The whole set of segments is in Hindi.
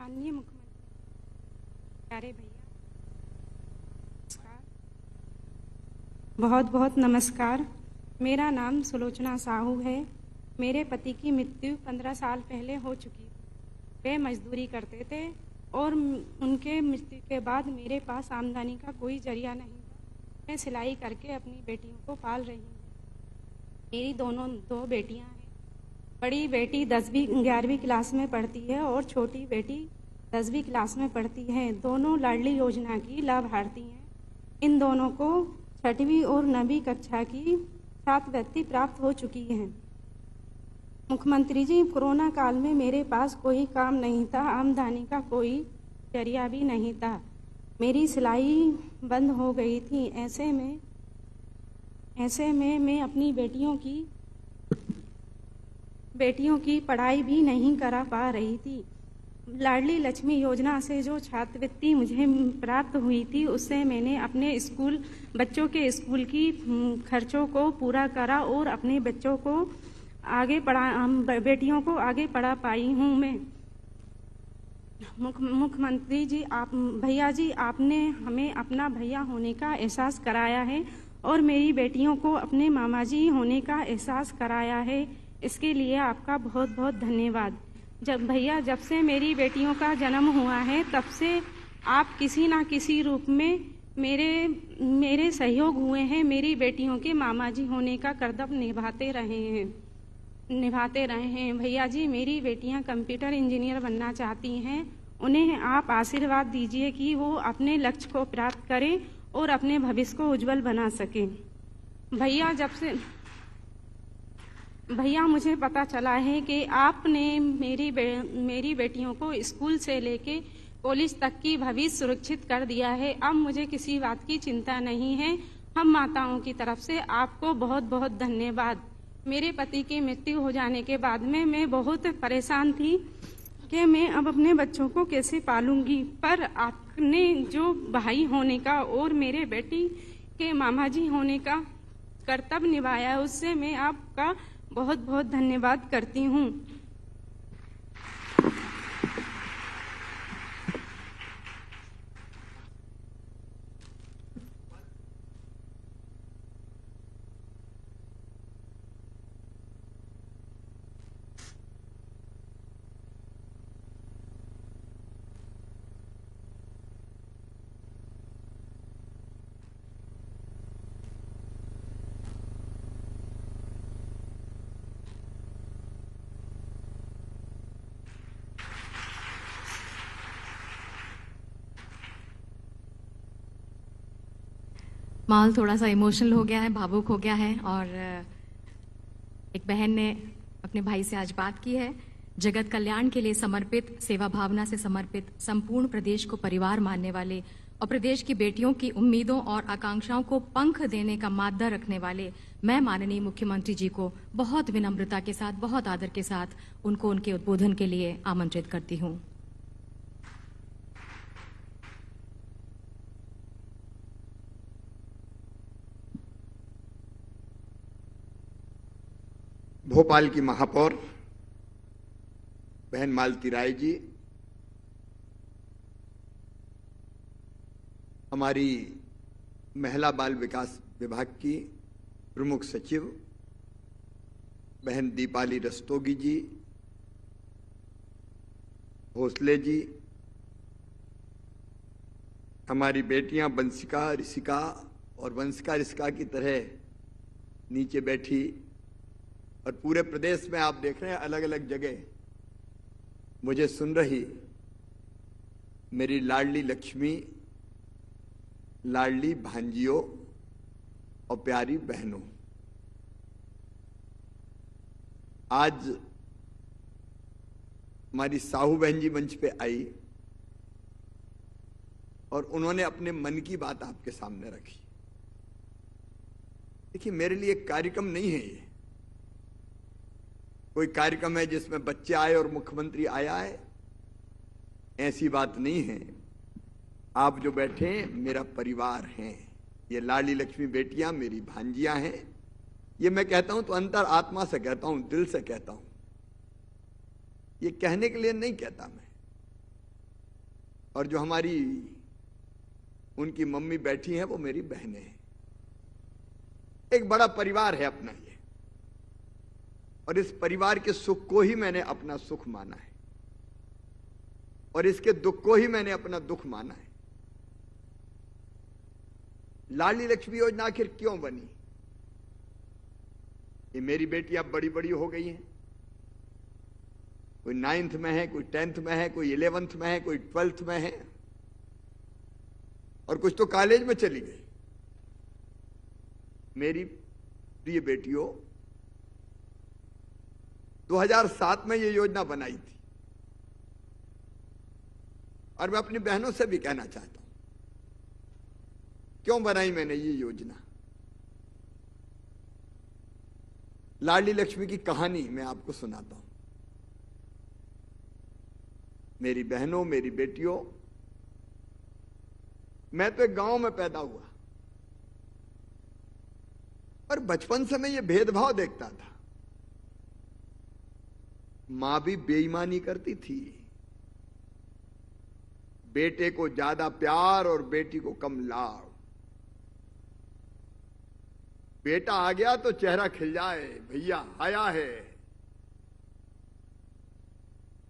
माननीय मुख्यमंत्री प्यारे भैया, नमस्कार। बहुत बहुत नमस्कार। मेरा नाम सुलोचना साहू है। मेरे पति की मृत्यु 15 साल पहले हो चुकी थी। वे मजदूरी करते थे और उनके मृत्यु के बाद मेरे पास आमदनी का कोई जरिया नहीं था। मैं सिलाई करके अपनी बेटियों को पाल रही हूँ। मेरी दो बेटियाँ हैं। बड़ी बेटी 10वीं 11वीं क्लास में पढ़ती है और छोटी बेटी 10वीं क्लास में पढ़ती है। दोनों लाडली योजना की लाभार्थी हैं। इन दोनों को 6वीं और 9वीं कक्षा की छात्रवृत्ति प्राप्त हो चुकी है। मुख्यमंत्री जी, कोरोना काल में मेरे पास कोई काम नहीं था, आमदनी का कोई जरिया भी नहीं था। मेरी सिलाई बंद हो गई थी। ऐसे में मैं अपनी बेटियों की पढ़ाई भी नहीं करा पा रही थी। लाडली लक्ष्मी योजना से जो छात्रवृत्ति मुझे प्राप्त हुई थी, उससे मैंने अपने बच्चों के स्कूल की खर्चों को पूरा करा और अपने बच्चों को बेटियों को आगे पढ़ा पाई हूँ मैं। मुख्यमंत्री जी, भैया जी, आपने हमें अपना भैया होने का एहसास कराया है और मेरी बेटियों को अपने मामा जी होने का एहसास कराया है। इसके लिए आपका बहुत बहुत धन्यवाद। जब से मेरी बेटियों का जन्म हुआ है, तब से आप किसी ना किसी रूप में मेरे सहयोग हुए हैं। मेरी बेटियों के मामा जी होने का कर्तव्य निभाते रहे हैं। भैया जी, मेरी बेटियां कंप्यूटर इंजीनियर बनना चाहती हैं। उन्हें आप आशीर्वाद दीजिए कि वो अपने लक्ष्य को प्राप्त करें और अपने भविष्य को उज्जवल बना सकें। भैया, मुझे पता चला है कि आपने मेरी बेटियों को स्कूल से लेके कॉलेज तक की भविष्य सुरक्षित कर दिया है। अब मुझे किसी बात की चिंता नहीं है। हम माताओं की तरफ से आपको बहुत बहुत धन्यवाद। मेरे पति की मृत्यु हो जाने के बाद में मैं बहुत परेशान थी कि मैं अब अपने बच्चों को कैसे पालूंगी, पर आपने जो भाई होने का और मेरे बेटी के मामा जी होने का कर्तव्य निभाया, उससे मैं आपका बहुत बहुत धन्यवाद करती हूँ। माहौल थोड़ा सा इमोशनल हो गया है, भावुक हो गया है और एक बहन ने अपने भाई से आज बात की है। जगत कल्याण के लिए समर्पित, सेवा भावना से समर्पित, संपूर्ण प्रदेश को परिवार मानने वाले और प्रदेश की बेटियों की उम्मीदों और आकांक्षाओं को पंख देने का मादा रखने वाले मैं माननीय मुख्यमंत्री जी को बहुत विनम्रता के साथ, बहुत आदर के साथ उनको उनके उद्बोधन के लिए आमंत्रित करती हूँ। भोपाल की महापौर बहन मालती राय जी, हमारी महिला बाल विकास विभाग की प्रमुख सचिव बहन दीपाली रस्तोगी जी, भोसले जी, हमारी बेटियां बंसिका, ऋषिका और वंशिका ऋषिका की तरह नीचे बैठी, और पूरे प्रदेश में आप देख रहे हैं अलग अलग जगह मुझे सुन रही मेरी लाडली लक्ष्मी, लाडली भांजियों और प्यारी बहनों, आज हमारी साहू बहन जी मंच पे आई और उन्होंने अपने मन की बात आपके सामने रखी। देखिए, मेरे लिए एक कार्यक्रम नहीं है ये, कोई कार्यक्रम है जिसमें बच्चे आए और मुख्यमंत्री आया है, ऐसी बात नहीं है। आप जो बैठे हैं मेरा परिवार हैं। ये लाडली लक्ष्मी बेटियां मेरी भांजियां हैं। ये मैं कहता हूं तो अंतर आत्मा से कहता हूं, दिल से कहता हूं। ये कहने के लिए नहीं कहता मैं। और जो हमारी उनकी मम्मी बैठी हैं वो मेरी बहनें हैं। एक बड़ा परिवार है अपना ये, और इस परिवार के सुख को ही मैंने अपना सुख माना है और इसके दुख को ही मैंने अपना दुख माना है। लाडली लक्ष्मी योजना आखिर क्यों बनी? ये मेरी बेटी अब बड़ी बड़ी हो गई हैं, कोई 9th में है, कोई 10th में है, कोई 11th में है, कोई 12th में है, और कुछ तो कॉलेज में चली गई। मेरी प्रिय बेटियों, 2007 में ये योजना बनाई थी, और मैं अपनी बहनों से भी कहना चाहता हूं क्यों बनाई मैंने ये योजना। लाडली लक्ष्मी की कहानी मैं आपको सुनाता हूं। मेरी बहनों, मेरी बेटियों, मैं तो एक गांव में पैदा हुआ और बचपन से मैं ये भेदभाव देखता था। मां भी बेईमानी करती थी, बेटे को ज्यादा प्यार और बेटी को कम लाड़। बेटा आ गया तो चेहरा खिल जाए, भैया आया है,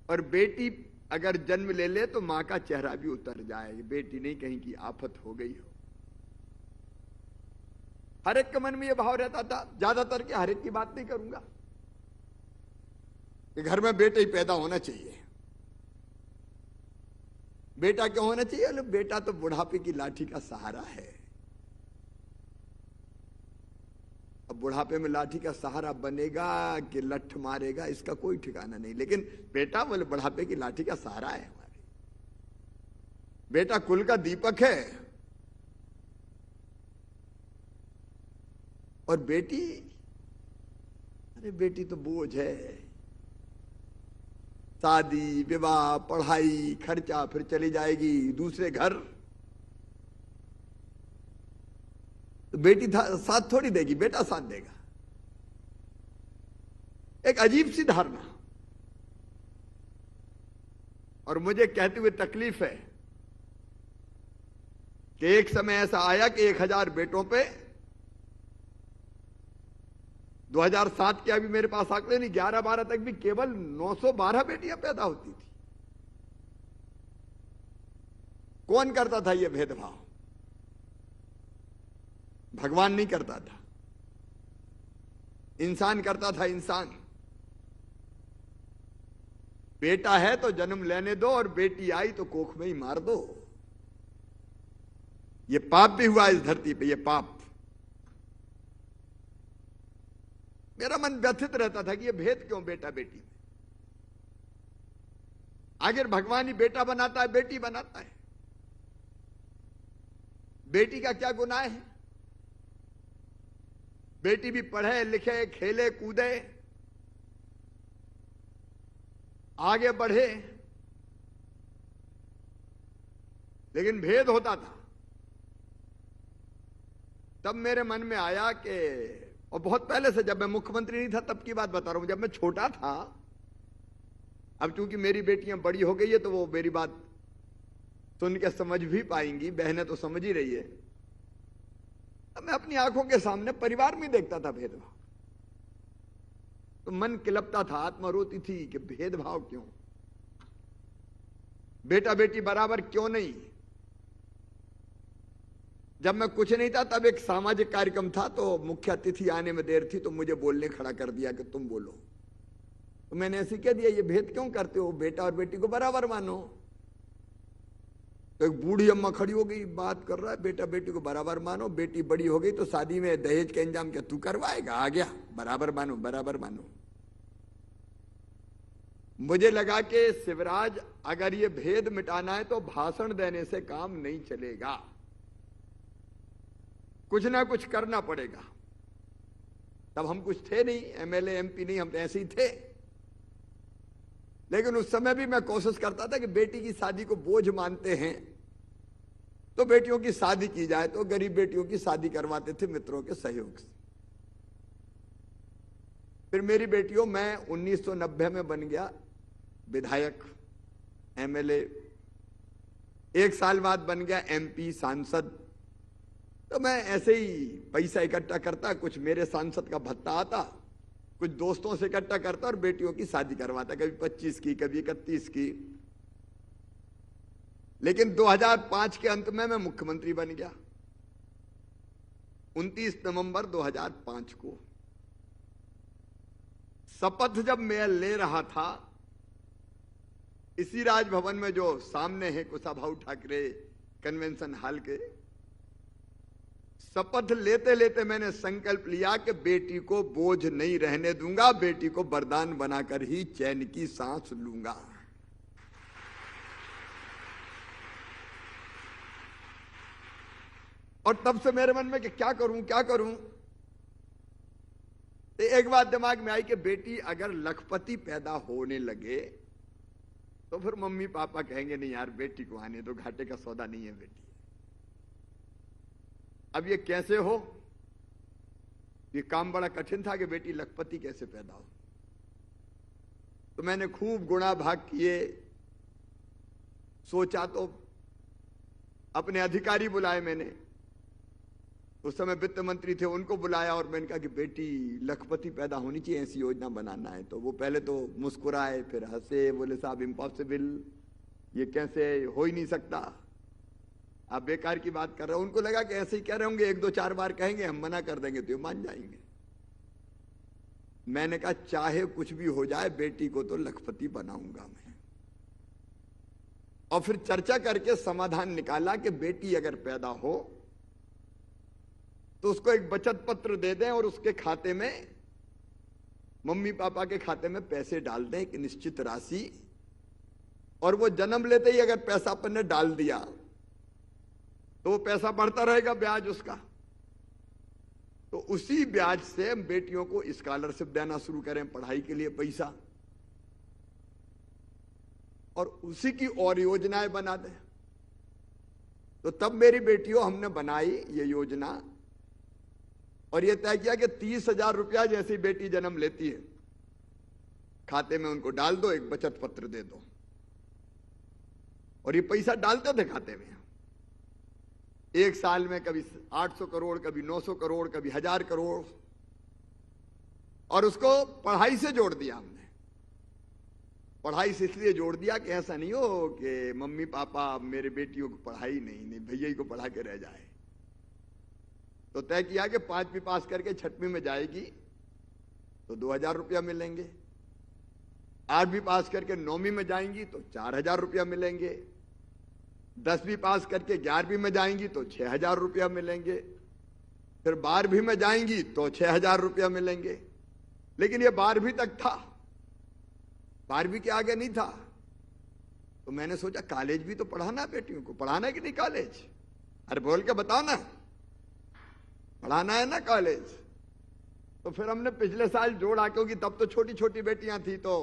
और बेटी अगर जन्म ले ले तो मां का चेहरा भी उतर जाए, बेटी नहीं कहीं की आफत हो गई हो। हर एक के मन में यह भाव रहता था, ज्यादातर के, हर एक की बात नहीं करूंगा, कि घर में बेटे ही पैदा होना चाहिए। बेटा क्यों होना चाहिए? अरे बेटा तो बुढ़ापे की लाठी का सहारा है। अब बुढ़ापे में लाठी का सहारा बनेगा कि लठ मारेगा, इसका कोई ठिकाना नहीं, लेकिन बेटा बोले बुढ़ापे की लाठी का सहारा है हमारे। बेटा कुल का दीपक है, और बेटी, अरे बेटी तो बोझ है। शादी, विवाह, पढ़ाई, खर्चा, फिर चली जाएगी दूसरे घर, तो बेटी साथ थोड़ी देगी, बेटा साथ देगा। एक अजीब सी धारणा, और मुझे कहते हुए तकलीफ है कि एक समय ऐसा आया कि 1000 बेटों पे 2007 के अभी मेरे पास आंकड़े नहीं, 11-12 तक भी केवल 912 बेटियां पैदा होती थी। कौन करता था यह भेदभाव? भगवान नहीं करता था, इंसान करता था। इंसान, बेटा है तो जन्म लेने दो, और बेटी आई तो कोख में ही मार दो। यह पाप भी हुआ इस धरती पे, यह पाप। मेरा मन व्यथित रहता था कि यह भेद क्यों बेटा बेटी में? आखिर भगवान ही बेटा बनाता है, बेटी बनाता है। बेटी का क्या गुनाह है? बेटी भी पढ़े लिखे, खेले कूदे, आगे बढ़े, लेकिन भेद होता था। तब मेरे मन में आया कि, और बहुत पहले से, जब मैं मुख्यमंत्री नहीं था तब की बात बता रहा हूं, जब मैं छोटा था, अब चूंकि मेरी बेटियां बड़ी हो गई है तो वो मेरी बात सुन के समझ भी पाएंगी, बहनें तो समझ ही रही है। अब मैं अपनी आंखों के सामने परिवार में देखता था भेदभाव, तो मन किलपता था, आत्मा रोती थी कि भेदभाव क्यों, बेटा बेटी बराबर क्यों नहीं। जब मैं कुछ नहीं था तब एक सामाजिक कार्यक्रम था, तो मुख्य अतिथि आने में देर थी तो मुझे बोलने खड़ा कर दिया कि तुम बोलो। तो मैंने ऐसे कह दिया, ये भेद क्यों करते हो, बेटा और बेटी को बराबर मानो। तो एक बूढ़ी अम्मा खड़ी हो गई, बात कर रहा है, बेटा बेटी को बराबर मानो, बेटी बड़ी हो गई तो शादी में दहेज का इंतजाम क्या तू करवाएगा? आ गया, बराबर मानो बराबर मानो। मुझे लगा कि शिवराज, अगर ये भेद मिटाना है तो भाषण देने से काम नहीं चलेगा, कुछ ना कुछ करना पड़ेगा। तब हम कुछ थे नहीं, एमएलए एमपी नहीं, हम तो ऐसे ही थे। लेकिन उस समय भी मैं कोशिश करता था कि बेटी की शादी को बोझ मानते हैं तो बेटियों की शादी की जाए, तो गरीब बेटियों की शादी करवाते थे मित्रों के सहयोग से। फिर मेरी बेटियों, मैं 1990 में बन गया विधायक, एमएलए, 1 साल बाद बन गया MP सांसद। तो मैं ऐसे ही पैसा इकट्ठा करता, कुछ मेरे सांसद का भत्ता आता, कुछ दोस्तों से इकट्ठा करता और बेटियों की शादी करवाता, कभी 25 की, कभी 31 की। लेकिन 2005 के अंत में मैं मुख्यमंत्री बन गया। 29 नवंबर 2005 को शपथ जब मैं ले रहा था, इसी राजभवन में जो सामने है कुशाभाऊ ठाकरे कन्वेंशन हॉल के, शपथ लेते लेते मैंने संकल्प लिया कि बेटी को बोझ नहीं रहने दूंगा, बेटी को वरदान बनाकर ही चैन की सांस लूंगा। और तब से मेरे मन में कि क्या करूं क्या करूं। तो एक बात दिमाग में आई कि बेटी अगर लखपति पैदा होने लगे तो फिर मम्मी पापा कहेंगे नहीं यार बेटी को आने दो, घाटे का सौदा नहीं है बेटी। अब ये कैसे हो, ये काम बड़ा कठिन था कि बेटी लखपति कैसे पैदा हो। तो मैंने खूब गुणा भाग किए, सोचा, तो अपने अधिकारी बुलाए मैंने, उस समय वित्त मंत्री थे, उनको बुलाया और मैंने कहा कि बेटी लखपति पैदा होनी चाहिए, ऐसी योजना बनाना है। तो वो पहले तो मुस्कुराए, फिर हंसे, बोले साहब इम्पॉसिबल, ये कैसे हो ही नहीं सकता, आप बेकार की बात कर रहे हो। उनको लगा कि ऐसे ही कह रहे होंगे, 1-2-4 बार कहेंगे, हम मना कर देंगे तो ये मान जाएंगे। मैंने कहा चाहे कुछ भी हो जाए बेटी को तो लखपति बनाऊंगा मैं। और फिर चर्चा करके समाधान निकाला कि बेटी अगर पैदा हो तो उसको एक बचत पत्र दे दें और उसके खाते में, मम्मी पापा के खाते में पैसे डाल दें, एक निश्चित राशि, और वो जन्म लेते ही अगर पैसा अपन ने डाल दिया तो वो पैसा बढ़ता रहेगा, ब्याज उसका। तो उसी ब्याज से बेटियों को स्कॉलरशिप देना शुरू करें, पढ़ाई के लिए पैसा, और उसी की और योजनाएं बना दें। तो तब मेरी बेटियों हमने बनाई ये योजना और ये तय किया कि 30,000 रुपया जैसी बेटी जन्म लेती है खाते में उनको डाल दो, एक बचत पत्र दे दो। और ये पैसा डालते थे खाते में, एक साल में कभी 800 करोड़, कभी 900 करोड़, कभी 1000 करोड़, और उसको पढ़ाई से जोड़ दिया हमने। पढ़ाई से इसलिए जोड़ दिया कि ऐसा नहीं हो कि मम्मी पापा मेरे बेटियों को पढ़ाई नहीं भैया ही को पढ़ा के रह जाए। तो तय किया कि 5वीं पास करके 6वीं में जाएगी तो 2000 रुपया मिलेंगे, 8वीं पास करके 9वीं में जाएंगी तो 4000 रुपया मिलेंगे, 10वीं पास करके 11वीं में जाएंगी तो 6000 रुपया मिलेंगे, फिर 12वीं में जाएंगी तो 6000 रुपया मिलेंगे। लेकिन ये 12वीं तक था, 12वीं के आगे नहीं था। तो मैंने सोचा कॉलेज भी तो पढ़ाना, बेटियों को पढ़ाना है कि नहीं कॉलेज? अरे बोल के बताओ ना, पढ़ाना है ना कॉलेज। तो फिर हमने पिछले साल जोड़ा, क्योंकि तब तो छोटी छोटी बेटियां थी तो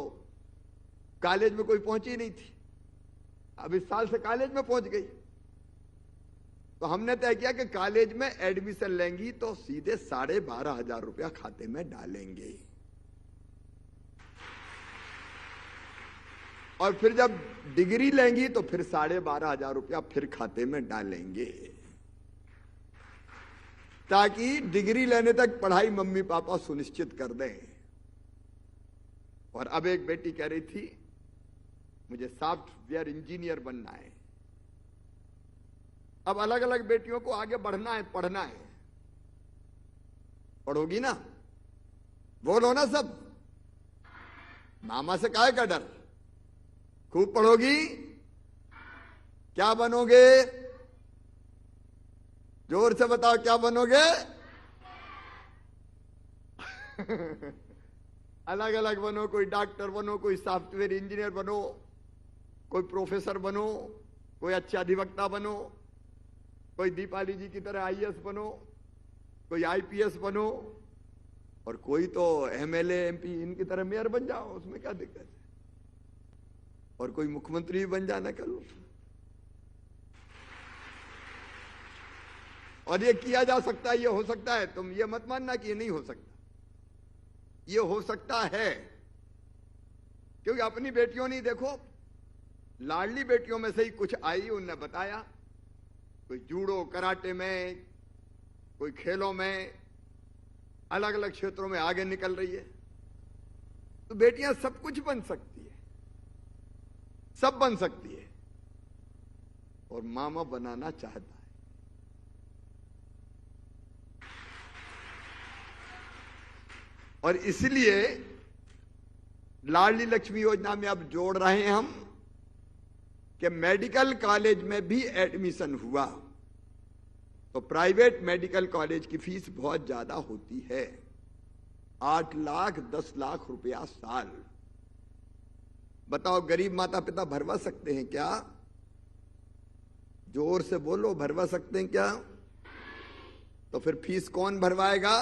कॉलेज में कोई पहुंची नहीं थी। अब इस साल से कॉलेज में पहुंच गई। तो हमने तय किया कि कॉलेज में एडमिशन लेंगी तो सीधे 12,500 रुपया खाते में डालेंगे, और फिर जब डिग्री लेंगी तो फिर 12,500 रुपया फिर खाते में डालेंगे, ताकि डिग्री लेने तक पढ़ाई मम्मी पापा सुनिश्चित कर दें। और अब एक बेटी कह रही थी मुझे सॉफ्टवेयर इंजीनियर बनना है। अब अलग अलग बेटियों को आगे बढ़ना है, पढ़ना है। पढ़ोगी ना? बोलो ना सब, मामा से काहे का डर? खूब पढ़ोगी, क्या बनोगे? जोर से बताओ क्या बनोगे? अलग अलग बनो, कोई डॉक्टर बनो, कोई सॉफ्टवेयर इंजीनियर बनो, कोई प्रोफेसर बनो, कोई अच्छा अधिवक्ता बनो, कोई दीपाली जी की तरह IAS बनो, कोई IPS बनो, और कोई तो MLA MP इनकी तरह मेयर बन जाओ, उसमें क्या दिक्कत है? और कोई मुख्यमंत्री भी बन जाना कल। और ये किया जा सकता है, ये हो सकता है। तुम ये मत मानना कि ये नहीं हो सकता, ये हो सकता है। क्योंकि अपनी बेटियों ने देखो लाडली बेटियों में से ही कुछ आई, उनने बताया कोई जूडो कराटे में, कोई खेलों में, अलग अलग क्षेत्रों में आगे निकल रही है। तो बेटियां सब कुछ बन सकती है, सब बन सकती है, और मामा बनाना चाहता है। और इसलिए लाडली लक्ष्मी योजना में अब जोड़ रहे हैं हम कि मेडिकल कॉलेज में भी एडमिशन हुआ तो प्राइवेट मेडिकल कॉलेज की फीस बहुत ज्यादा होती है, 8 लाख 10 लाख रुपया साल। बताओ गरीब माता पिता भरवा सकते हैं क्या? जोर से बोलो, भरवा सकते हैं क्या? तो फिर फीस कौन भरवाएगा?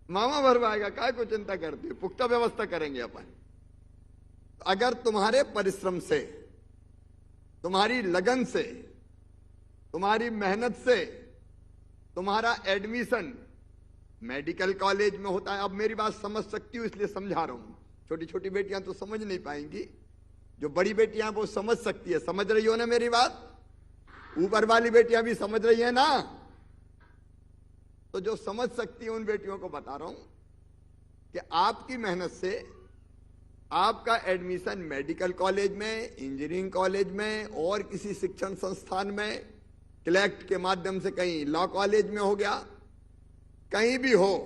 मामा भरवाएगा। काय को चिंता करती हो, पुख्ता व्यवस्था करेंगे अपन। अगर तुम्हारे परिश्रम से, तुम्हारी लगन से, तुम्हारी मेहनत से तुम्हारा एडमिशन मेडिकल कॉलेज में होता है। अब मेरी बात समझ सकती हूँ इसलिए समझा रहा हूं, छोटी छोटी बेटियां तो समझ नहीं पाएंगी, जो बड़ी बेटियां वो समझ सकती है। समझ रही हो ना मेरी बात? ऊपर वाली बेटियां भी समझ रही है ना? तो जो समझ सकती है उन बेटियों को बता रहा हूं कि आपकी मेहनत से आपका एडमिशन मेडिकल कॉलेज में, इंजीनियरिंग कॉलेज में और किसी शिक्षण संस्थान में, कलेक्ट के माध्यम से कहीं लॉ कॉलेज में हो गया, कहीं भी हो,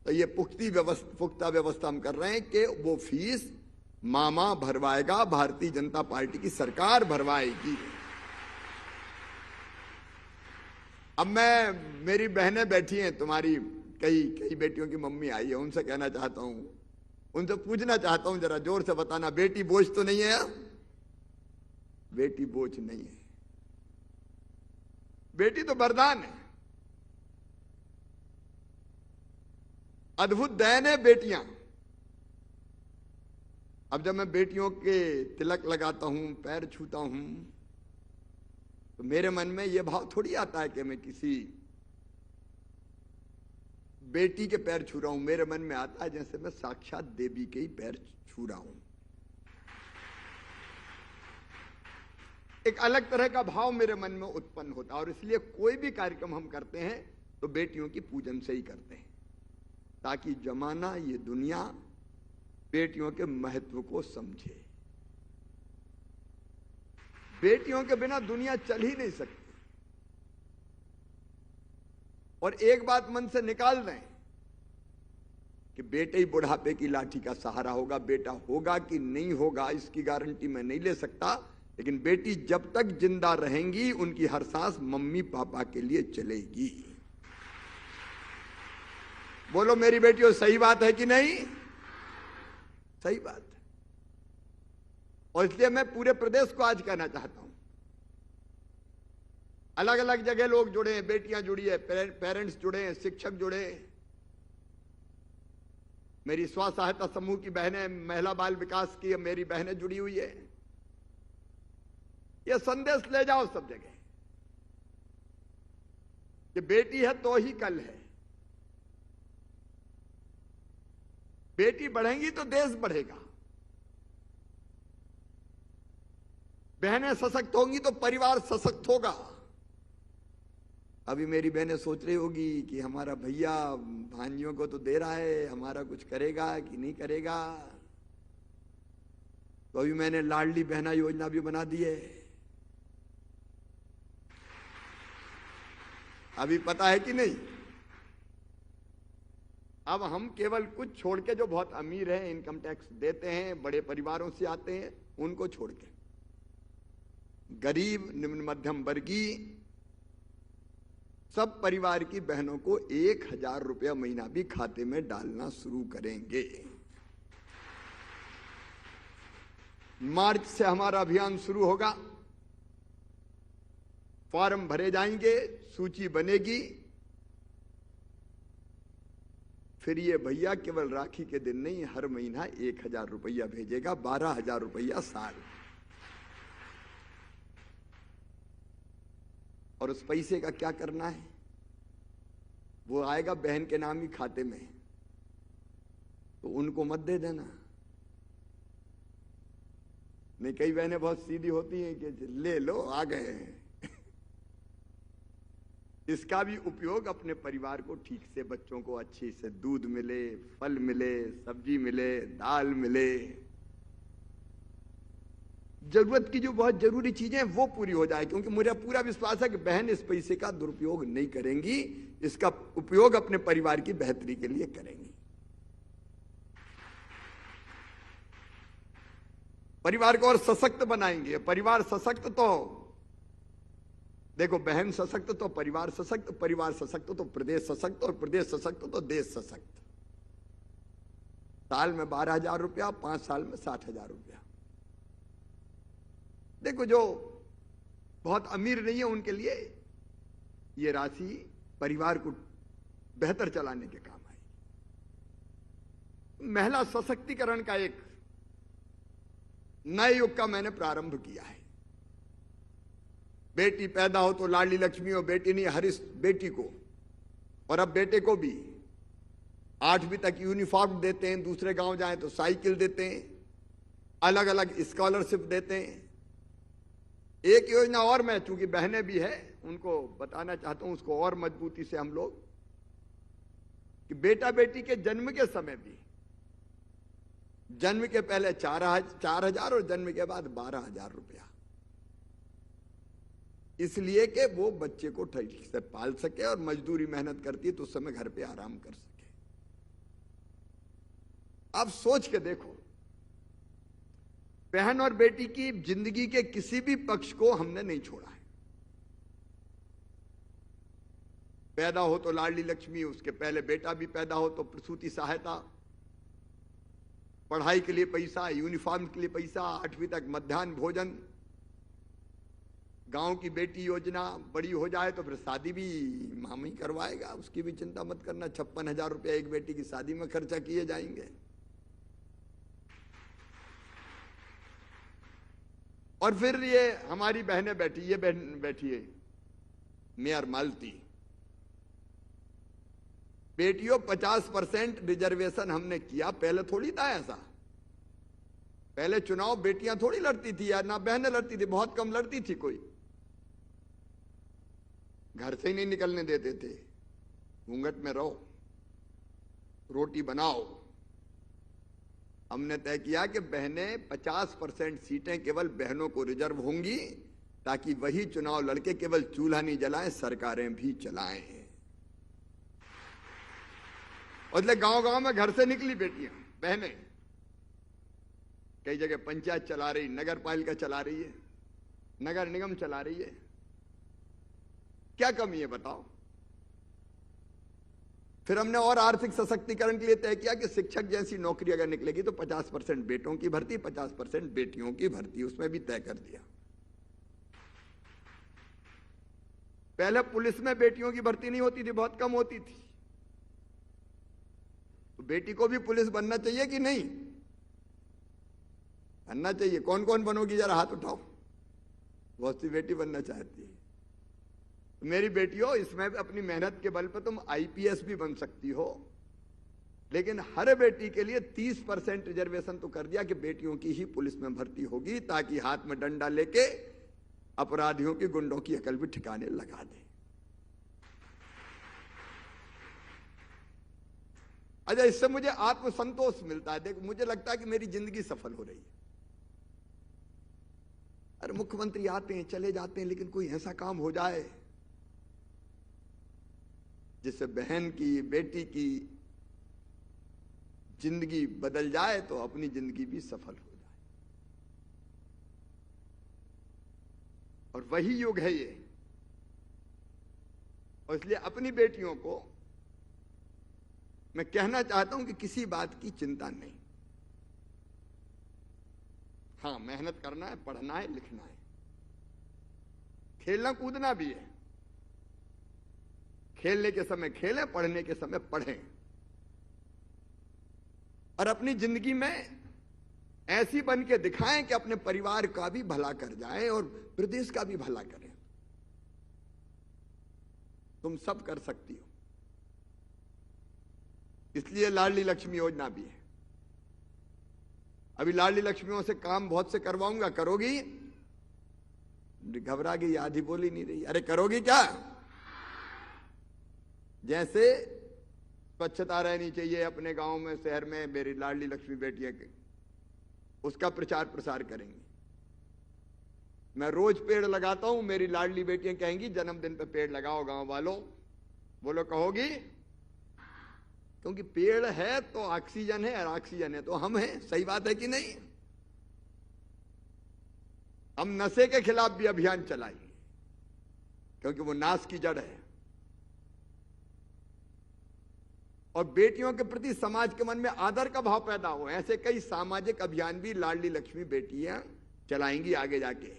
तो ये पुख्ता व्यवस्था हम कर रहे हैं कि वो फीस मामा भरवाएगा, भारतीय जनता पार्टी की सरकार भरवाएगी। अब मेरी बहनें बैठी हैं, तुम्हारी कई बेटियों की मम्मी आई है, उनसे कहना चाहता हूं, उनसे पूछना चाहता हूं, जरा जोर से बताना, बेटी बोझ तो नहीं है? बेटी बोझ नहीं है, बेटी तो वरदान है, अद्भुत दयन है बेटियां। अब जब मैं बेटियों के तिलक लगाता हूं, पैर छूता हूं, तो मेरे मन में यह भाव थोड़ी आता है कि मैं किसी बेटी के पैर छू रहा हूं। मेरे मन में आता है जैसे मैं साक्षात देवी के ही पैर छू रहा हूं। एक अलग तरह का भाव मेरे मन में उत्पन्न होता है, और इसलिए कोई भी कार्यक्रम हम करते हैं तो बेटियों की पूजन से ही करते हैं, ताकि जमाना, ये दुनिया बेटियों के महत्व को समझे। बेटियों के बिना दुनिया चल ही नहीं सकती। और एक बात मन से निकाल दें कि बेटे ही बुढ़ापे की लाठी का सहारा होगा। बेटा होगा कि नहीं होगा इसकी गारंटी मैं नहीं ले सकता, लेकिन बेटी जब तक जिंदा रहेंगी उनकी हर सांस मम्मी पापा के लिए चलेगी। बोलो मेरी बेटियों, सही बात है कि नहीं? सही बात है। और इसलिए मैं पूरे प्रदेश को आज कहना चाहता हूं, अलग अलग जगह लोग जुड़े हैं, बेटियां जुड़ी है, पेरेंट्स जुड़े हैं, शिक्षक जुड़े हैं, मेरी स्व सहायता समूह की बहनें, महिला बाल विकास की मेरी बहनें जुड़ी हुई है। यह संदेश ले जाओ सब जगह कि बेटी है तो ही कल है। बेटी बढ़ेंगी तो देश बढ़ेगा, बहनें सशक्त होंगी तो परिवार सशक्त होगा। अभी मेरी बहनें सोच रही होगी कि हमारा भैया भांजियों को तो दे रहा है, हमारा कुछ करेगा कि नहीं करेगा। तो अभी मैंने लाडली बहना योजना भी बना दी है। अभी पता है कि नहीं? अब हम केवल कुछ छोड़ के, जो बहुत अमीर हैं, इनकम टैक्स देते हैं, बड़े परिवारों से आते हैं, उनको छोड़ के गरीब, निम्न मध्यम वर्गीय सब परिवार की बहनों को 1000 रुपया महीना भी खाते में डालना शुरू करेंगे। मार्च से हमारा अभियान शुरू होगा। फॉर्म भरे जाएंगे, सूची बनेगी, फिर ये भैया केवल राखी के दिन नहीं, हर महीना 1000 रुपया भेजेगा, 12,000 रुपया साल। और उस पैसे का क्या करना है? वो आएगा बहन के नाम ही खाते में, तो उनको मत दे देना, नहीं, कई बहनें बहुत सीधी होती हैं कि ले लो आ गए हैं। इसका भी उपयोग अपने परिवार को ठीक से, बच्चों को अच्छी से दूध मिले, फल मिले, सब्जी मिले, दाल मिले, जरूरत की जो बहुत जरूरी चीजें हैं वो पूरी हो जाए। क्योंकि मुझे पूरा विश्वास है कि बहन इस पैसे का दुरुपयोग नहीं करेंगी, इसका उपयोग अपने परिवार की बेहतरी के लिए करेंगी। परिवार को और सशक्त बनाएंगे। परिवार सशक्त तो देखो, बहन सशक्त तो परिवार सशक्त, परिवार सशक्त तो प्रदेश सशक्त, और प्रदेश सशक्त तो देश सशक्त। साल में 12,000 रुपया, 5 साल में 60,000 रुपया। देखो, जो बहुत अमीर नहीं है उनके लिए ये राशि परिवार को बेहतर चलाने के काम आएगी। महिला सशक्तिकरण का एक नए युग का मैंने प्रारंभ किया है। बेटी पैदा हो तो लाडली लक्ष्मी, और बेटी नहीं हर इस बेटी को, और अब बेटे को भी 8वीं तक यूनिफॉर्म देते हैं, दूसरे गांव जाएं तो साइकिल देते हैं, अलग अलग स्कॉलरशिप देते हैं। एक योजना और मैं, चूंकि बहनें भी है, उनको बताना चाहता हूं, उसको और मजबूती से हम लोग, कि बेटा बेटी के जन्म के समय भी, जन्म के पहले 4,000 और जन्म के बाद 12,000 रुपया, इसलिए कि वो बच्चे को ठीक से पाल सके, और मजदूरी मेहनत करती है तो उस समय घर पे आराम कर सके। आप सोच के देखो, बहन और बेटी की जिंदगी के किसी भी पक्ष को हमने नहीं छोड़ा है। पैदा हो तो लाडली लक्ष्मी, उसके पहले बेटा भी पैदा हो तो प्रसूति सहायता, पढ़ाई के लिए पैसा, यूनिफॉर्म के लिए पैसा, 8वीं तक मध्याह्न भोजन, गांव की बेटी योजना, बड़ी हो जाए तो फिर शादी भी मामा ही करवाएगा, उसकी भी चिंता मत करना। 56,000 रुपया एक बेटी की शादी में खर्चा किए जाएंगे। और फिर ये हमारी बहनें बैठी, ये बहन बैठी है मेयर मालती, बेटियों 50% रिजर्वेशन हमने किया। पहले थोड़ी था ऐसा, पहले चुनाव बेटियां थोड़ी लड़ती थी, या ना बहनें लड़ती थी, बहुत कम लड़ती थी, कोई घर से ही नहीं निकलने देते थे। घूंघट में रहो, रोटी बनाओ। हमने तय किया कि बहनें 50% सीटें केवल बहनों को रिजर्व होंगी, ताकि वही चुनाव लड़के केवल चूल्हा नहीं जलाएं, सरकारें भी चलाएं। और गांव गांव में घर से निकली बेटियां, बहनें, कई जगह पंचायत चला रही, नगर पालिका चला रही है, नगर निगम चला रही है। क्या कमी है बताओ? फिर हमने और आर्थिक सशक्तिकरण के लिए तय किया कि शिक्षक जैसी नौकरी अगर निकलेगी तो 50% बेटों की भर्ती, 50% बेटियों की भर्ती, उसमें भी तय कर दिया। पहले पुलिस में बेटियों की भर्ती नहीं होती थी, बहुत कम होती थी। तो बेटी को भी पुलिस बनना चाहिए कि नहीं? बनना चाहिए। कौन कौन बनोगी जरा हाथ उठाओ। बहुत सी बेटी बनना चाहती है। तो मेरी बेटियों, इसमें अपनी मेहनत के बल पर तुम आईपीएस भी बन सकती हो, लेकिन हर बेटी के लिए 30% रिजर्वेशन तो कर दिया कि बेटियों की ही पुलिस में भर्ती होगी, ताकि हाथ में डंडा लेके अपराधियों की, गुंडों की अकल भी ठिकाने लगा दे। अच्छा, इससे मुझे आत्मसंतोष मिलता है। देखो, मुझे लगता है कि मेरी जिंदगी सफल हो रही है। अरे मुख्यमंत्री आते हैं चले जाते हैं, लेकिन कोई ऐसा काम हो जाए जिससे बहन की, बेटी की जिंदगी बदल जाए, तो अपनी जिंदगी भी सफल हो जाए। और वही युग है ये। और इसलिए अपनी बेटियों को मैं कहना चाहता हूं कि किसी बात की चिंता नहीं। हाँ, मेहनत करना है, पढ़ना है, लिखना है, खेलना कूदना भी है। खेलने के समय खेलें, पढ़ने के समय पढ़ें, और अपनी जिंदगी में ऐसी बन के दिखाएं कि अपने परिवार का भी भला कर जाएं और प्रदेश का भी भला करें। तुम सब कर सकती हो। इसलिए लाडली लक्ष्मी योजना भी है। अभी लाडली लक्ष्मियों से काम बहुत से करवाऊंगा, करोगी? घबरा गई, आधी बोली नहीं रही। अरे करोगी क्या? जैसे स्वच्छता रहनी चाहिए अपने गांव में, शहर में, मेरी लाडली लक्ष्मी बेटियां के, उसका प्रचार प्रसार करेंगे। मैं रोज पेड़ लगाता हूं, मेरी लाडली बेटियां कहेंगी जन्मदिन पे पेड़ लगाओ गांव वालों। बोलो कहोगी? क्योंकि पेड़ है तो ऑक्सीजन है, और ऑक्सीजन है तो हम हैं। सही बात है कि नहीं? हम नशे के खिलाफ भी अभियान चलाएंगे, क्योंकि वो नाश की जड़ है। और बेटियों के प्रति समाज के मन में आदर का भाव पैदा हो, ऐसे कई सामाजिक अभियान भी लाडली लक्ष्मी बेटियां चलाएंगी आगे जाके।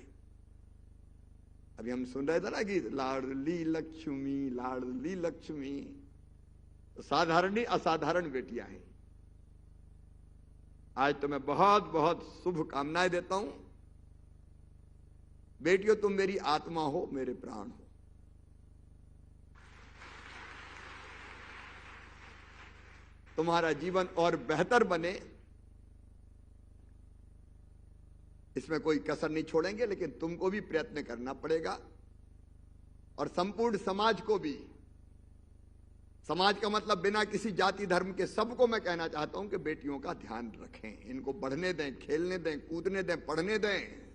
अभी हम सुन रहे थे ना कि लाडली लक्ष्मी, लाडली लक्ष्मी, साधारण ही असाधारण बेटियां हैं। आज तो मैं बहुत बहुत शुभकामनाएं देता हूं। बेटियों, तुम मेरी आत्मा हो, मेरे प्राण हो। तुम्हारा जीवन और बेहतर बने, इसमें कोई कसर नहीं छोड़ेंगे, लेकिन तुमको भी प्रयत्न करना पड़ेगा, और संपूर्ण समाज को भी। समाज का मतलब बिना किसी जाति धर्म के सबको मैं कहना चाहता हूं कि बेटियों का ध्यान रखें, इनको बढ़ने दें, खेलने दें, कूदने दें, पढ़ने दें।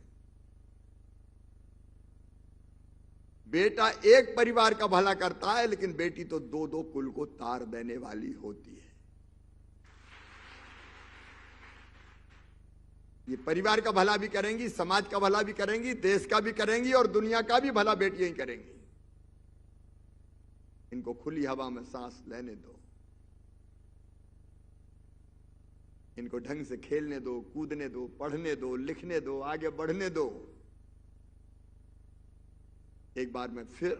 बेटा एक परिवार का भला करता है, लेकिन बेटी तो दो दो कुल को तार देने वाली होती है। ये परिवार का भला भी करेंगी, समाज का भला भी करेंगी, देश का भी करेंगी, और दुनिया का भी भला बेटियां ही करेंगी। इनको खुली हवा में सांस लेने दो, इनको ढंग से खेलने दो, कूदने दो, पढ़ने दो, लिखने दो, आगे बढ़ने दो। एक बार में फिर,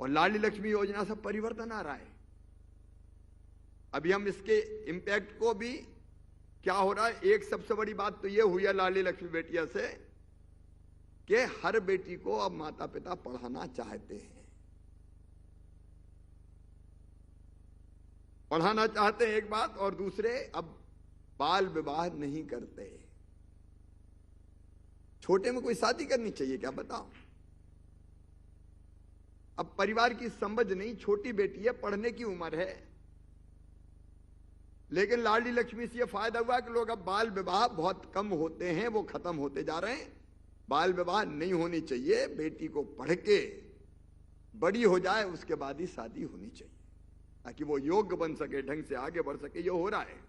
और लाडली लक्ष्मी योजना से परिवर्तन आ रहा है। अभी हम इसके इंपैक्ट को भी, क्या हो रहा है, एक सबसे बड़ी बात तो यह हुई है लाडली लक्ष्मी बेटियां से कि हर बेटी को अब माता पिता पढ़ाना चाहते हैं, पढ़ाना चाहते हैं, एक बात। और दूसरे, अब बाल विवाह नहीं करते। छोटे में कोई शादी करनी चाहिए क्या, बताओ? अब परिवार की समझ नहीं, छोटी बेटी है, पढ़ने की उम्र है। लेकिन लाडली लक्ष्मी से यह फायदा हुआ कि लोग अब बाल विवाह बहुत कम होते हैं, वो खत्म होते जा रहे हैं। बाल विवाह नहीं होनी चाहिए, बेटी को पढ़ के बड़ी हो जाए उसके बाद ही शादी होनी चाहिए, ताकि वो योग्य बन सके, ढंग से आगे बढ़ सके। ये हो रहा है।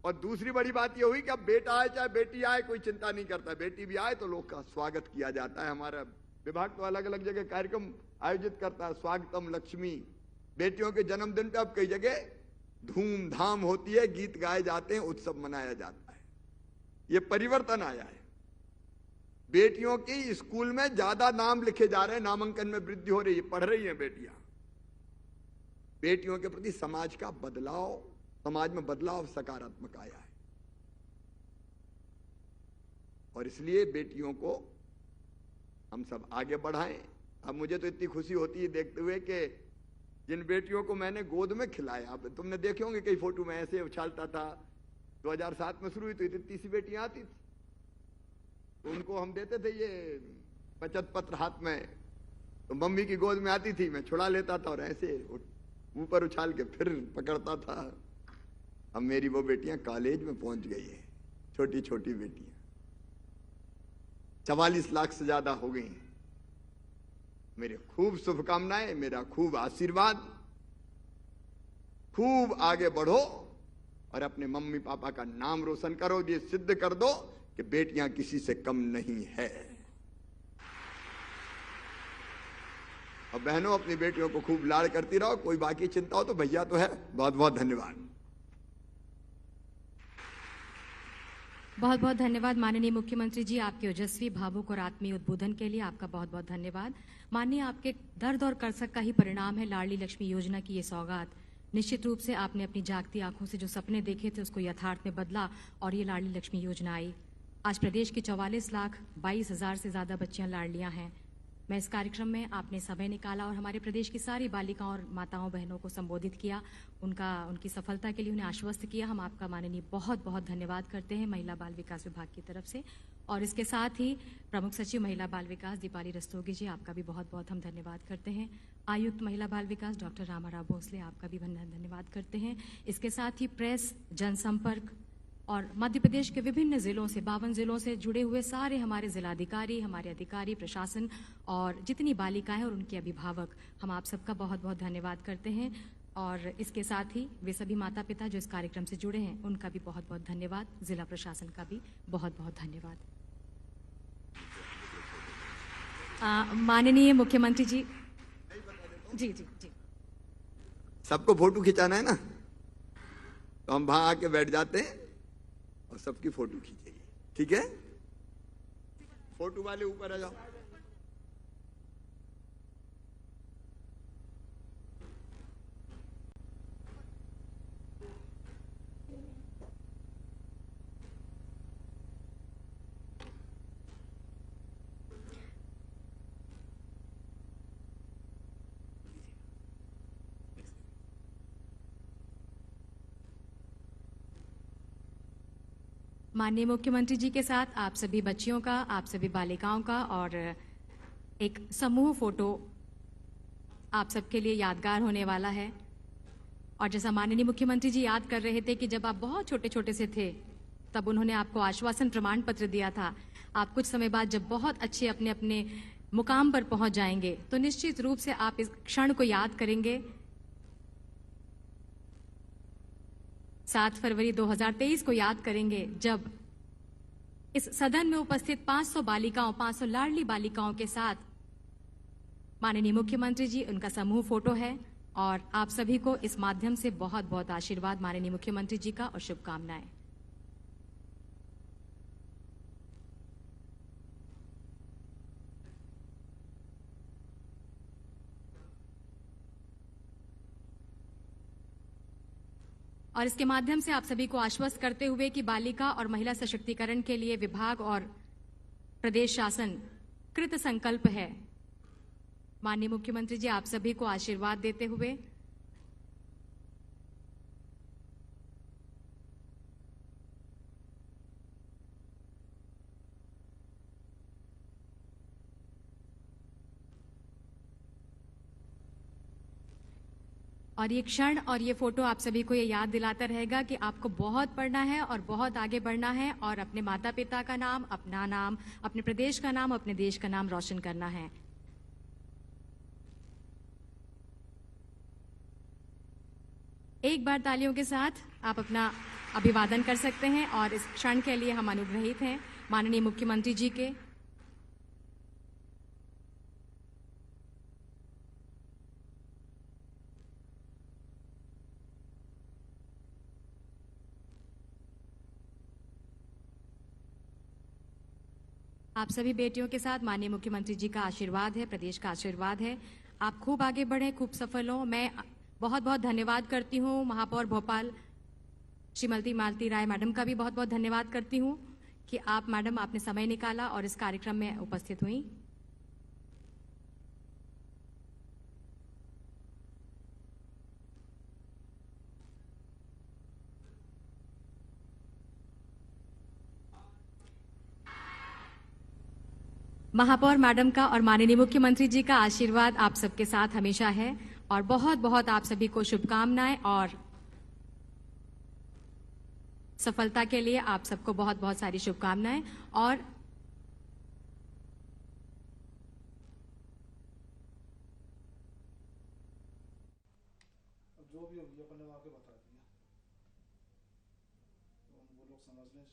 और दूसरी बड़ी बात ये हुई कि अब बेटा आए चाहे बेटी आए, कोई चिंता नहीं करता। बेटी भी आए तो लोग का स्वागत किया जाता है। हमारा विभाग तो अलग अलग जगह कार्यक्रम आयोजित करता है, स्वागतम लक्ष्मी। बेटियों के जन्मदिन पे अब कई जगह धूमधाम होती है, गीत गाए जाते हैं, उत्सव मनाया जाता है। ये परिवर्तन आया है। बेटियों की स्कूल में ज्यादा नाम लिखे जा रहे हैं, नामांकन में वृद्धि हो रही है, पढ़ रही हैं बेटियां। बेटियों के प्रति समाज का बदलाव, समाज में बदलाव सकारात्मक आया है। और इसलिए बेटियों को हम सब आगे बढ़ाएं। अब मुझे तो इतनी खुशी होती है देखते हुए कि जिन बेटियों को मैंने गोद में खिलाया, अब तुमने देखे होंगे कई फोटो में ऐसे उछालता था। 2007 में शुरू हुई तो इतनी सी बेटियां आती थी, तो उनको हम देते थे ये बचत पत्र हाथ में, तो मम्मी की गोद में आती थी, मैं छुड़ा लेता था और ऐसे ऊपर उछाल के फिर पकड़ता था। अब मेरी वो बेटियां कॉलेज में पहुंच गई है, छोटी छोटी बेटियां 44 लाख से ज्यादा हो गई हैं। मेरी खूब शुभकामनाएं, मेरा खूब आशीर्वाद। खूब आगे बढ़ो और अपने मम्मी पापा का नाम रोशन करो। ये सिद्ध कर दो कि बेटियां किसी से कम नहीं है। और बहनों, अपनी बेटियों को खूब लाड़ करती रहो। कोई बाकी चिंता हो तो भैया तो है। बहुत बहुत धन्यवाद। बहुत बहुत धन्यवाद माननीय मुख्यमंत्री जी, आपके ओजस्वी, भावुक और आत्मीय उद्बोधन के लिए आपका बहुत बहुत धन्यवाद। माननीय, आपके दर्द और करसक का ही परिणाम है लाडली लक्ष्मी योजना की ये सौगात। निश्चित रूप से आपने अपनी जागती आंखों से जो सपने देखे थे उसको यथार्थ में बदला और ये लाडली लक्ष्मी योजना आई। आज प्रदेश की 44 लाख 22 हजार से ज्यादा बच्चियां लाडलियां हैं। मैं इस कार्यक्रम में आपने समय निकाला और हमारे प्रदेश की सारी बालिकाओं और माताओं बहनों को संबोधित किया, उनकी सफलता के लिए उन्हें आश्वस्त किया। हम आपका माननीय बहुत बहुत धन्यवाद करते हैं महिला बाल विकास विभाग की तरफ से। और इसके साथ ही प्रमुख सचिव महिला बाल विकास दीपाली रस्तोगी जी, आपका भी बहुत बहुत हम धन्यवाद करते हैं। आयुक्त महिला बाल विकास डॉक्टर रामाराव भोसले, आपका भी धन्यवाद करते हैं। इसके साथ ही प्रेस, जनसंपर्क और मध्य प्रदेश के विभिन्न जिलों से 52 जिलों से जुड़े हुए सारे हमारे जिलाधिकारी, हमारे अधिकारी, प्रशासन और जितनी बालिकाएं और उनके अभिभावक, हम आप सबका बहुत बहुत धन्यवाद करते हैं। और इसके साथ ही वे सभी माता पिता जो इस कार्यक्रम से जुड़े हैं, उनका भी बहुत बहुत धन्यवाद। जिला प्रशासन का भी बहुत बहुत धन्यवाद। माननीय मुख्यमंत्री जी। जी जी जी। सबको फोटो खिंचाना है ना, तो हम वहां आके बैठ जाते हैं और सबकी फोटो खींचेंगे, ठीक है? फोटो वाले ऊपर आ जाओ। माननीय मुख्यमंत्री जी के साथ आप सभी बच्चियों का, आप सभी बालिकाओं का और एक समूह फोटो आप सबके लिए यादगार होने वाला है। और जैसा माननीय मुख्यमंत्री जी याद कर रहे थे कि जब आप बहुत छोटे छोटे से थे, तब उन्होंने आपको आश्वासन प्रमाण पत्र दिया था। आप कुछ समय बाद जब बहुत अच्छे अपने अपने मुकाम पर पहुंच जाएंगे, तो निश्चित रूप से आप इस क्षण को याद करेंगे। 7 फरवरी 2023 को याद करेंगे, जब इस सदन में उपस्थित 500 बालिकाओं, 500 लाडली बालिकाओं के साथ माननीय मुख्यमंत्री जी, उनका समूह फोटो है। और आप सभी को इस माध्यम से बहुत बहुत आशीर्वाद माननीय मुख्यमंत्री जी का और शुभकामनाएं। और इसके माध्यम से आप सभी को आश्वस्त करते हुए कि बालिका और महिला सशक्तिकरण के लिए विभाग और प्रदेश शासन कृत संकल्प है। माननीय मुख्यमंत्री जी, आप सभी को आशीर्वाद देते हुए और ये क्षण और ये फोटो आप सभी को ये याद दिलाता रहेगा कि आपको बहुत पढ़ना है और बहुत आगे बढ़ना है और अपने माता पिता का नाम, अपना नाम, अपने प्रदेश का नाम, अपने देश का नाम रोशन करना है। एक बार तालियों के साथ आप अपना अभिवादन कर सकते हैं और इस क्षण के लिए हम अनुग्रहित हैं माननीय मुख्यमंत्री जी के। आप सभी बेटियों के साथ माननीय मुख्यमंत्री जी का आशीर्वाद है, प्रदेश का आशीर्वाद है। आप खूब आगे बढ़ें, खूब सफल हों। मैं बहुत बहुत धन्यवाद करती हूँ महापौर भोपाल श्रीमती मालती राय मैडम का भी बहुत बहुत धन्यवाद करती हूँ कि आप मैडम, आपने समय निकाला और इस कार्यक्रम में उपस्थित हुई। महापौर मैडम का और माननीय मुख्यमंत्री जी का आशीर्वाद आप सबके साथ हमेशा है और बहुत बहुत आप सभी को शुभकामनाएं और सफलता के लिए आप सबको बहुत बहुत सारी शुभकामनाएं। और जो भी होगी अपन ने आके बता दिया, तो वो लोग समझ लें।